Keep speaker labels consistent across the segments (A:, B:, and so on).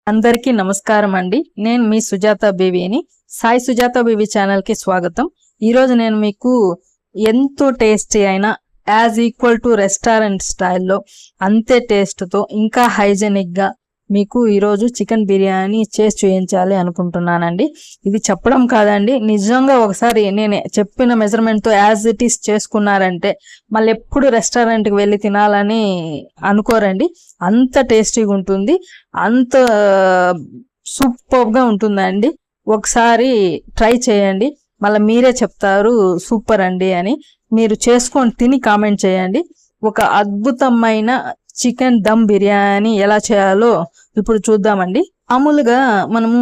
A: అందరికీ నమస్కారం అండి. నేను మీ సుజాత బేబీని. సాయి సుజాత బేబీ ఛానల్ కి స్వాగతం. ఈ రోజు నేను మీకు ఎంతో టేస్టీ అయిన యాజ్ ఈక్వల్ టు రెస్టారెంట్ స్టైల్లో అంతే టేస్ట్ తో ఇంకా హైజెనిక్ గా మీకు ఈరోజు చికెన్ బిర్యానీ చేసి చూపించాలి అనుకుంటున్నానండి. ఇది చెప్పడం కాదండి, నిజంగా ఒకసారి నేను చెప్పిన మెజర్మెంట్ తో యాజ్ ఇట్ ఈస్ చేసుకున్నారంటే మళ్ళీ ఎప్పుడు రెస్టారెంట్కి వెళ్ళి తినాలని అనుకోరండి. అంత టేస్టీగా ఉంటుంది, అంత సూపర్ గా ఉంటుందండి. ఒకసారి ట్రై చేయండి, మళ్ళీ మీరే చెప్తారు సూపర్ అండి అని. మీరు చేసుకొని తిని కామెంట్ చేయండి. ఒక అద్భుతమైన చికెన్ దమ్ బిర్యానీ ఎలా చేయాలో ఇప్పుడు చూద్దామండి. మామూలుగా మనము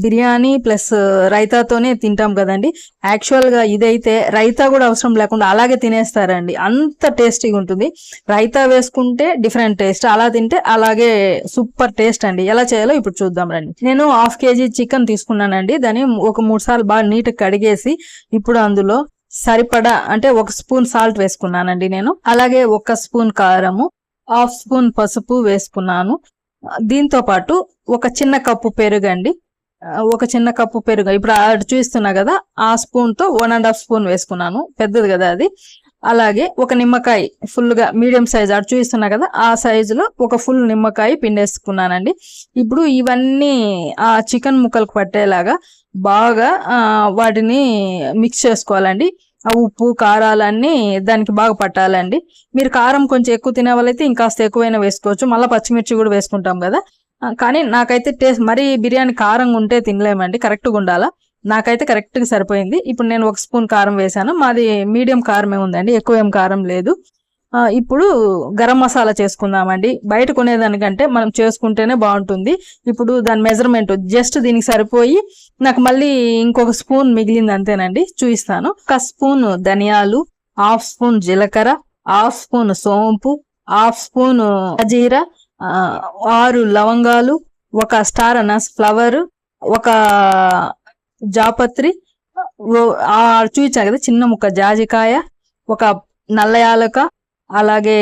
A: బిర్యానీ ప్లస్ రైతాతోనే తింటాం కదండి. యాక్చువల్ గా ఇదైతే రైతా కూడా అవసరం లేకుండా అలాగే తినేస్తారండి, అంత టేస్టీగా ఉంటుంది. రైతా వేసుకుంటే డిఫరెంట్ టేస్ట్, అలా తింటే అలాగే సూపర్ టేస్ట్ అండి. ఎలా చేయాలో ఇప్పుడు చూద్దాం రండి. నేను 1/2 kg చికెన్ తీసుకున్నానండి. దాన్ని ఒక 3 సార్లు బాగా నీట్ కడిగేసి ఇప్పుడు అందులో సరిపడా అంటే 1 స్పూన్ సాల్ట్ వేసుకున్నానండి నేను. అలాగే 1 స్పూన్ కారము, 1/2 స్పూన్ పసుపు వేసుకున్నాను. దీంతో పాటు ఒక చిన్న కప్పు పెరుగండి, ఒక చిన్న కప్పు పెరుగు ఇప్పుడు అటు చూస్తున్నా కదా, ఆ స్పూన్ తో 1.5 స్పూన్ వేసుకున్నాను, పెద్దది కదా అది. అలాగే ఒక నిమ్మకాయ ఫుల్ గా మీడియం సైజ్ అటు చూస్తున్నా కదా, ఆ సైజులో ఒక ఫుల్ నిమ్మకాయ పిండేసుకున్నానండి. ఇప్పుడు ఇవన్నీ ఆ చికెన్ ముక్కలకు పట్టేలాగా బాగా వాటిని మిక్స్ చేసుకోవాలండి. ఆ ఉప్పు కారాలన్నీ దానికి బాగా పట్టాలండి. మీరు కారం కొంచెం ఎక్కువ తినే వాళ్ళైతే ఇంకాస్త ఎక్కువైనా వేసుకోవచ్చు, మళ్ళీ పచ్చిమిర్చి కూడా వేసుకుంటాం కదా. కానీ నాకైతే టేస్ట్ మరీ బిర్యానీ కారంగా ఉంటే తినలేమండి, కరెక్ట్గా ఉండాలా. నాకైతే కరెక్ట్గా సరిపోయింది. ఇప్పుడు నేను 1 స్పూన్ కారం వేసాను, మాది మీడియం కారమే ఉందండి, ఎక్కువ ఏం కారం లేదు. ఇప్పుడు గరం మసాలా చేసుకుందామండి. బయట కొనేదానికంటే మనం చేసుకుంటేనే బాగుంటుంది. ఇప్పుడు దాని మెజర్మెంట్ జస్ట్ దీనికి సరిపోయి నాకు మళ్ళీ ఇంకొక స్పూన్ మిగిలింది అంతేనండి, చూపిస్తాను. 1 స్పూన్ ధనియాలు, 1/2 స్పూన్ జీలకర్ర, 1/2 స్పూన్ సోంపు, 1/2 స్పూన్ జీరా, 6 లవంగాలు, 1 స్టార్ అనస్ ఫ్లవర్, 1 జాపత్రి, చూపించా కదా చిన్న ముక్క జాజికాయ, 1 నల్ల యాలక, అలాగే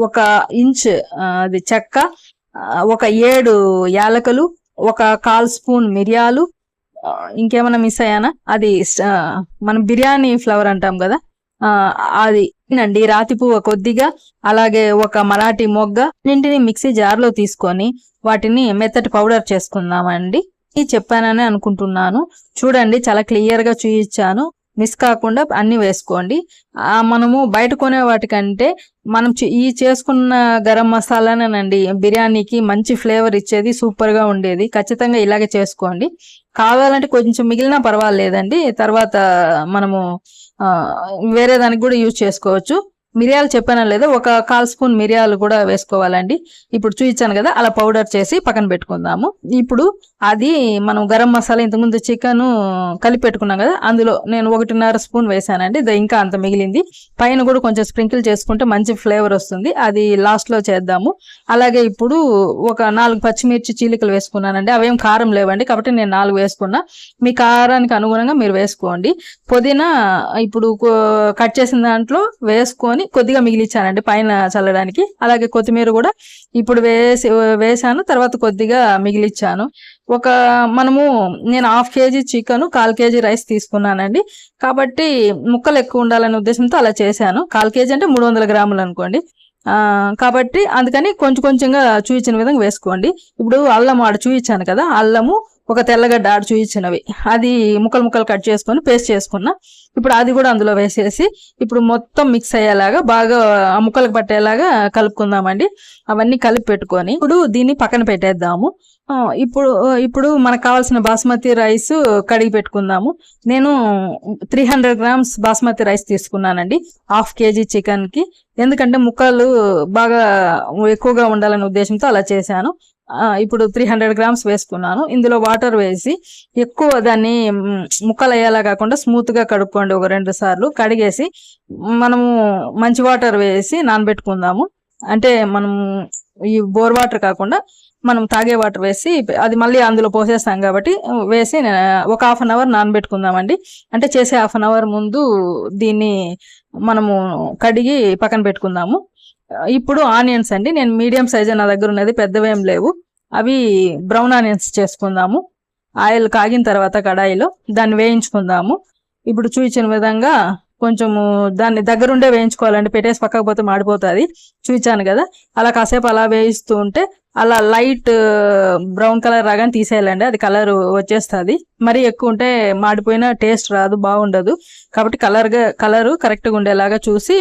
A: 1 ఇంచ్ అది చెక్క, 7 యాలకలు, 1/4 స్పూన్ మిరియాలు. ఇంకేమైనా మిస్ అయ్యానా, అది మనం బిర్యానీ ఫ్లవర్ అంటాం కదా అది అండి. రాతి పువ్వు కొద్దిగా, అలాగే 1 మరాఠీ మొగ్గ. ఇంటిని మిక్సీ జార్లో తీసుకొని వాటిని మెత్తటి పౌడర్ చేసుకుందామండి. చెప్పానని అనుకుంటున్నాను. చూడండి చాలా క్లియర్ గా చూపించాను, మిస్ కాకుండా అన్ని వేసుకోండి. మనము బయట కొనే వాటికంటే మనం ఈ చేసుకున్న గరం మసాలానేనండి బిర్యానీకి మంచి ఫ్లేవర్ ఇచ్చేది, సూపర్ గా ఉండేది. ఖచ్చితంగా ఇలాగే చేసుకోండి. కావాలంటే కొంచెం మిగిలినా పర్వాలేదండి, తర్వాత మనము వేరే దానికి కూడా యూజ్ చేసుకోవచ్చు. మిరియాలు చెప్పానా లేదా, 1/4 స్పూన్ మిరియాలు కూడా వేసుకోవాలండి. ఇప్పుడు చూపించాను కదా, అలా పౌడర్ చేసి పక్కన పెట్టుకుందాము. ఇప్పుడు అది మనం గరం మసాలా ఇంతకుముందు చికెన్ కలిపి పెట్టుకున్నాం కదా, అందులో నేను 1.5 స్పూన్ వేసానండి. ఇంకా అంత మిగిలింది. పైన కూడా కొంచెం స్ప్రింకిల్ చేసుకుంటే మంచి ఫ్లేవర్ వస్తుంది, అది లాస్ట్ లో చేద్దాము. అలాగే ఇప్పుడు 4 పచ్చిమిర్చి చీలికలు వేసుకున్నానండి. అవేం కారం లేవండి కాబట్టి నేను 4 వేసుకున్నా, మీ కారానికి అనుగుణంగా మీరు వేసుకోండి. పుదీనా ఇప్పుడు కట్ చేసిన దాంట్లో వేసుకొని కొద్దిగా మిగిలిచ్చానండి పైన చల్లడానికి. అలాగే కొత్తిమీర కూడా ఇప్పుడు వేసాను, తర్వాత కొద్దిగా మిగిలిచ్చాను. నేను 1/2 kg చికెన్ 1/4 kg రైస్ తీసుకున్నానండి, కాబట్టి ముక్కలు ఎక్కువ ఉండాలనే ఉద్దేశంతో అలా చేశాను. 1/4 kg అంటే 300 గ్రాములు అనుకోండి. కాబట్టి అందుకని కొంచెం కొంచెంగా చూపించిన విధంగా వేసుకోండి. ఇప్పుడు అల్లం ఆడ చూపించాను కదా, అల్లము 1 తెల్లగడ్డ ఆడ చూపించినవి, అది ముక్కలు కట్ చేసుకొని పేస్ట్ చేసుకున్నా. ఇప్పుడు అది కూడా అందులో వేసేసి ఇప్పుడు మొత్తం మిక్స్ అయ్యేలాగా బాగా ఆ ముక్కలకు పట్టేలాగా కలుపుకుందామండి. అవన్నీ కలిపి పెట్టుకొని ఇప్పుడు దీన్ని పక్కన పెట్టేద్దాము. ఇప్పుడు మనకు కావాల్సిన బాస్మతి రైస్ కడిగి పెట్టుకుందాము. నేను 300 గ్రామ్స్ బాస్మతి రైస్ తీసుకున్నానండి 1/2 kg చికెన్ కి. ఎందుకంటే ముక్కలు బాగా ఎక్కువగా ఉండాలనే ఉద్దేశంతో అలా చేశాను. ఇప్పుడు 300 గ్రామ్స్ వేసుకున్నాను. ఇందులో వాటర్ వేసి ఎక్కువ దాన్ని ముక్కలు అయ్యేలా కాకుండా స్మూత్ గా కడుక్కోండి. 2 సార్లు కడిగేసి మనము మంచి వాటర్ వేసి నానబెట్టుకుందాము. అంటే మనం ఈ బోర్ వాటర్ కాకుండా మనం తాగే వాటర్ వేసి, అది మళ్ళీ అందులో పోసేస్తాం కాబట్టి వేసి 1 హాఫ్ అన్ అవర్ నానబెట్టుకుందామండి. అంటే చేసే 1/2 అన్ అవర్ ముందు దీన్ని మనము కడిగి పక్కన పెట్టుకుందాము. ఇప్పుడు ఆనియన్స్ అండి, నేను మీడియం సైజ్ నా దగ్గర ఉన్నది, పెద్దవేం లేవు. అవి బ్రౌన్ ఆనియన్స్ చేసుకుందాము. ఆయిల్ కాగిన తర్వాత కడాయిలో దాన్ని వేయించుకుందాము. ఇప్పుడు చూపించిన విధంగా కొంచెము దాన్ని దగ్గరుండే వేయించుకోవాలండి, పెట్టేసి పక్కకు పోతే మాడిపోతుంది. చూపించాను కదా, అలా కాసేపు అలా వేయిస్తూ ఉంటే అలా లైట్ బ్రౌన్ కలర్ రాగానే తీసేయాలండి, అది కలర్ వచ్చేస్తుంది. మరీ ఎక్కువ ఉంటే మాడిపోయిన టేస్ట్ రాదు, బాగుండదు. కాబట్టి కలర్ కరెక్ట్గా ఉండేలాగా చూసి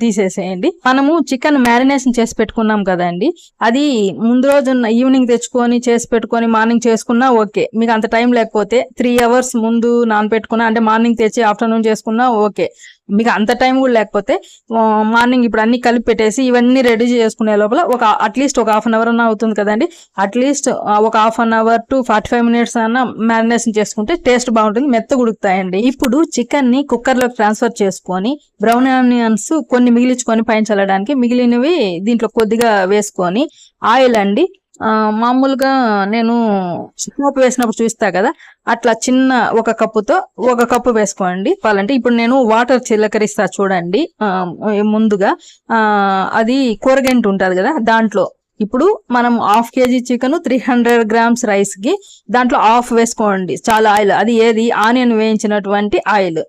A: తీసేసేయండి. మనము చికెన్ మ్యారినేషన్ చేసి పెట్టుకున్నాం కదండి, అది ముందు రోజు ఈవినింగ్ తెచ్చుకొని చేసి పెట్టుకొని మార్నింగ్ చేసుకున్నా ఓకే. మీకు అంత టైం లేకపోతే 3 hours ముందు నానపెట్టుకున్నా, అంటే మార్నింగ్ తెచ్చి ఆఫ్టర్నూన్ చేసుకున్నా ఓకే. మీకు అంత టైం కూడా లేకపోతే మార్నింగ్ ఇప్పుడు అన్ని కలిపి పెట్టేసి ఇవన్నీ రెడీ చేసుకునే లోపల అట్లీస్ట్ ఒక 1/2 hour అన్నా అవుతుంది కదండి. అట్లీస్ట్ ఒక 1/2 hour to 45 minutes అన్నా మ్యారినేషన్ చేసుకుంటే టేస్ట్ బాగుంటుంది, మెత్తగా ఉడుకుతాయండి. ఇప్పుడు చికెన్ ని కుక్కర్ లోకి ట్రాన్స్ఫర్ చేసుకొని బ్రౌన్ ఆనియన్స్ కొన్ని మిగిలించుకొని పైన చల్లడానికి, మిగిలినవి దీంట్లో కొద్దిగా వేసుకొని ఆయిల్ అండి, మామూలుగా నేను పోపు వేసినప్పుడు చూస్తా కదా, అట్లా చిన్న ఒక కప్పుతో 1 కప్పు వేసుకోండి. చెప్పాలంటే ఇప్పుడు నేను వాటర్ చిలకరిస్తా చూడండి. ముందుగా అది కూరగంట ఉంటది కదా, దాంట్లో ఇప్పుడు మనం 1/2 kg చికెన్ 300 grams రైస్ కి దాంట్లో 1/2 వేసుకోండి, చాలా ఆయిల్. అది ఏది ఆనియన్ వేయించినటువంటి ఆయిల్.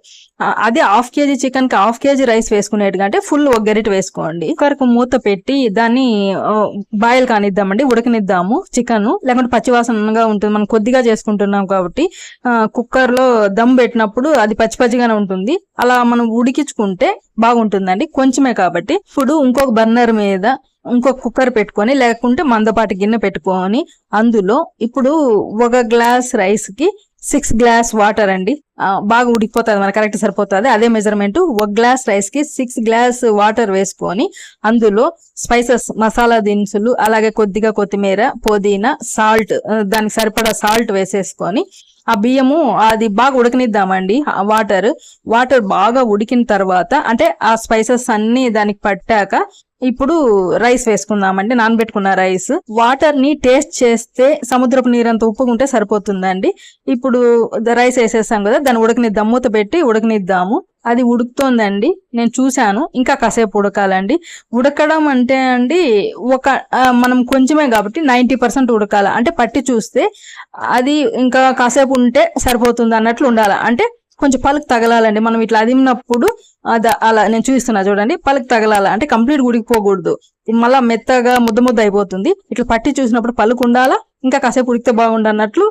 A: అదే 1/2 kg చికెన్ కి 1/2 kg రైస్ వేసుకునేట్టుగా ఫుల్ 1 గరిటె వేసుకోండి. కుక్కర్కు మూత పెట్టి దాన్ని బాయిల్ కానిద్దామండి, ఉడకనిద్దాము చికెన్, లేకుంటే పచ్చివాసనగా ఉంటుంది. మనం కొద్దిగా చేసుకుంటున్నాం కాబట్టి కుక్కర్ లో దమ్ పెట్టినప్పుడు అది పచ్చిగానే ఉంటుంది. అలా మనం ఉడికించుకుంటే బాగుంటుందండి, కొంచెమే కాబట్టి. ఇప్పుడు ఇంకొక బర్నర్ మీద ఇంకొక కుక్కర్ పెట్టుకొని, లేకుంటే మందపాటి గిన్నె పెట్టుకొని అందులో ఇప్పుడు 1 గ్లాస్ రైస్ కి 6 glass వాటర్ అండి, బాగా ఉడికిపోతుంది, మనకు కరెక్ట్ సరిపోతుంది. అదే మెజర్మెంట్. 1 గ్లాస్ రైస్ కి 6 glass వాటర్ వేసుకొని అందులో స్పైసెస్, మసాలా దినుసులు, అలాగే కొద్దిగా కొత్తిమీర, పుదీనా, సాల్ట్, దానికి సరిపడా సాల్ట్ వేసేసుకొని ఆ బియ్యము అది బాగా ఉడకనిద్దామండి. వాటర్ బాగా ఉడికిన తర్వాత, అంటే ఆ స్పైసెస్ అన్ని దానికి పట్టాక ఇప్పుడు రైస్ వేసుకుందామండి, నానబెట్టుకున్న రైస్. వాటర్ ని టేస్ట్ చేస్తే సముద్రపు నీరంత ఉప్పుగా ఉంటే సరిపోతుందండి. ఇప్పుడు రైస్ వేసేసాం కదా, దాన్ని ఉడకనిద్దాం, మూత పెట్టి ఉడకనిద్దాము. అది ఉడుకుతోందండి, నేను చూశాను. ఇంకా కాసేపు ఉడకాలండి. ఉడకడం అంటే అండి మనం కొంచెమే కాబట్టి 90% ఉడకాల, అంటే పట్టి చూస్తే అది ఇంకా కాసేపు ఉంటే సరిపోతుంది అన్నట్లు ఉండాలి. అంటే కొంచెం పలుకు తగలాలండి, మనం ఇట్లా అదిమినప్పుడు అలా నేను చూపిస్తున్నా చూడండి, పలుకు తగలాల, అంటే కంప్లీట్ ఉడికిపోకూడదు, మళ్ళా మెత్తగా ముద్ద అయిపోతుంది. ఇట్లా పట్టి చూసినప్పుడు పలుకు ఉండాలా, ఇంకా కాసేపు ఉడికితే బాగుండన్నట్లు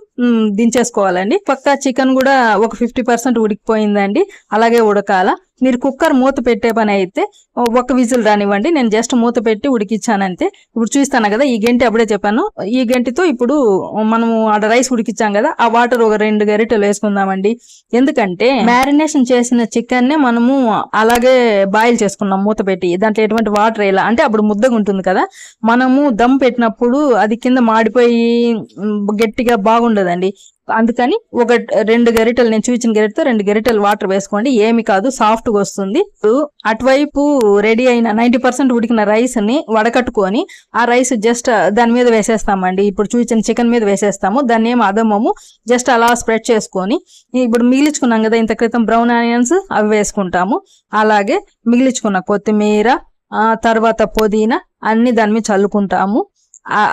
A: దించేసుకోవాలండి. పక్క చికెన్ కూడా ఒక 50% ఉడికిపోయిందండి, అలాగే ఉడకాల. మీరు కుక్కర్ మూత పెట్టే పని అయితే 1 విజిల్ రానివ్వండి, నేను జస్ట్ మూత పెట్టి ఉడికిచ్చానంతే. ఇప్పుడు చూస్తాను కదా, ఈ గంటి అప్పుడే చెప్పాను, ఈ గంటితో ఇప్పుడు మనము ఆడ రైస్ ఉడికిచ్చాం కదా, ఆ వాటర్ ఒక 2 గరిటెలు వేసుకుందామండి. ఎందుకంటే మ్యారినేషన్ చేసిన చికెన్ నే మనము అలాగే బాయిల్ చేసుకున్నాం మూత పెట్టి, దాంట్లో ఎటువంటి వాటర్ వేయాల, అంటే అప్పుడు ముద్దగా ఉంటుంది కదా. మనము దమ్ పెట్టినప్పుడు అది కింద మాడిపోయి గట్టిగా బాగుండదండి. అందుకని 2 గరిటెలు, నేను చూపించిన గరిటెతో 2 గరిటెలు వాటర్ వేసుకోండి, ఏమి కాదు, సాఫ్ట్ గా వస్తుంది. అటువైపు రెడీ అయిన 90% ఉడికిన రైస్ ని వడకట్టుకొని ఆ రైస్ జస్ట్ దాని మీద వేసేస్తామండి. ఇప్పుడు చూపించిన చికెన్ మీద వేసేస్తాము, దాన్ని ఏం అదమ్మము, జస్ట్ అలా స్ప్రెడ్ చేసుకొని ఇప్పుడు మిగిలించుకున్నాం కదా ఇంత క్రితం బ్రౌన్ ఆనియన్స్, అవి వేసుకుంటాము. అలాగే మిగిలించుకున్న కొత్తిమీర, తర్వాత పుదీనా అన్ని దాని మీద చల్లుకుంటాము.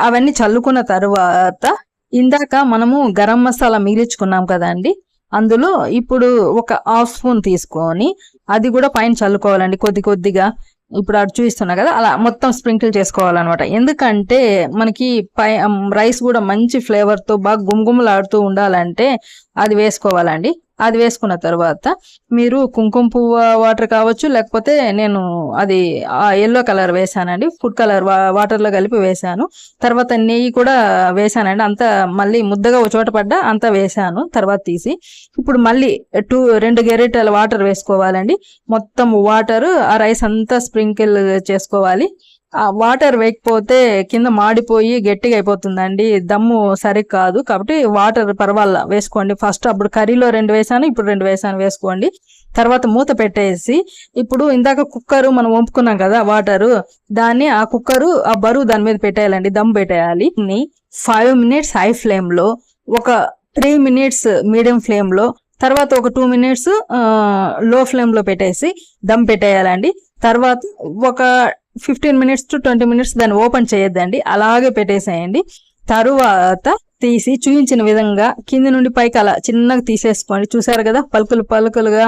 A: అవన్నీ చల్లుకున్న తర్వాత ఇందాక మనము గరం మసాలా మిగిలించుకున్నాం కదండి, అందులో ఇప్పుడు ఒక 1/2 స్పూన్ తీసుకొని అది కూడా పైన చల్లుకోవాలండి కొద్దిగా. ఇప్పుడు అటు చూస్తున్నా కదా, అలా మొత్తం స్ప్రింకిల్ చేసుకోవాలన్నమాట. ఎందుకంటే మనకి రైస్ కూడా మంచి ఫ్లేవర్ తో బాగా గుమగుమలాడుతూ ఉండాలంటే అది వేసుకోవాలండి. అది వేసుకున్న తర్వాత మీరు కుంకుమ పువ్వు వాటర్ కావచ్చు, లేకపోతే నేను అది ఎల్లో కలర్ వేసానండి, ఫుడ్ కలర్ వాటర్ లో కలిపి వేసాను. తర్వాత నెయ్యి కూడా వేసానండి, అంతా మళ్ళీ ముద్దగా ఒక చోట పడ్డా అంతా వేసాను. తర్వాత తీసి ఇప్పుడు మళ్ళీ 2 గరిటెల వాటర్ వేసుకోవాలండి. మొత్తం వాటర్ ఆ రైస్ అంతా స్ప్రింకిల్ చేసుకోవాలి. ఆ వాటర్ వేయకపోతే కింద మాడిపోయి గట్టిగా అయిపోతుందండి, దమ్ము సరిగ్గా కాదు. కాబట్టి వాటర్ పర్వాలా వేసుకోండి. ఫస్ట్ అప్పుడు కర్రీలో 2 వేసాను, ఇప్పుడు 2 వేసాను, వేసుకోండి. తర్వాత మూత పెట్టేసి ఇప్పుడు ఇందాక కుక్కరు మనం వంపుకున్నాం కదా వాటరు, దాన్ని ఆ కుక్కరు ఆ బరువు దాని మీద పెట్టేయాలండి, దమ్ పెట్టేయాలి. 5 minutes హై ఫ్లేమ్ లో, ఒక 3 minutes మీడియం ఫ్లేమ్ లో, తర్వాత ఒక 2 minutes లో ఫ్లేమ్ లో పెట్టేసి దమ్ పెట్టేయాలండి. తర్వాత ఒక 15 minutes to 20 minutes దాన్ని ఓపెన్ చేయొద్దండి, అలాగే పెట్టేసేయండి. తరువాత తీసి చూపించిన విధంగా కింది నుండి పైకి అలా చిన్నగా తీసేసుకోండి. చూసారు కదా పలుకులు పలుకులుగా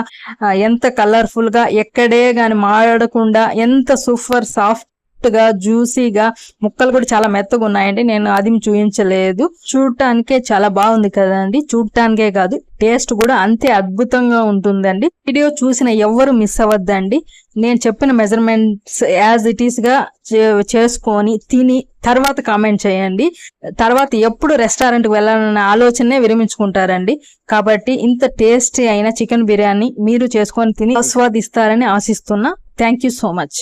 A: ఎంత కలర్ఫుల్ గా, ఎక్కడే గాని మాడకుండా ఎంత సూపర్ సాఫ్ట్ గా జ్యూసీగా, ముక్కలు కూడా చాలా మెత్తగా ఉన్నాయండి. నేను అది చూపించలేదు. చూడటానికే చాలా బాగుంది కదండి. చూడటానికే కాదు, టేస్ట్ కూడా అంతే అద్భుతంగా ఉంటుందండి. వీడియో చూసిన ఎవ్వరు మిస్ అవ్వద్దండి. నేను చెప్పిన మెజర్మెంట్స్ యాజ్ ఇట్ ఈస్ గా చేసుకొని తిని తర్వాత కామెంట్ చేయండి. తర్వాత ఎప్పుడు రెస్టారెంట్కి వెళ్ళాలన్న ఆలోచనే విరమించుకుంటారండి. కాబట్టి ఇంత టేస్టీ అయిన చికెన్ బిర్యానీ మీరు చేసుకొని తిని ఆస్వాదిస్తారని ఆశిస్తున్నా. Thank you so much.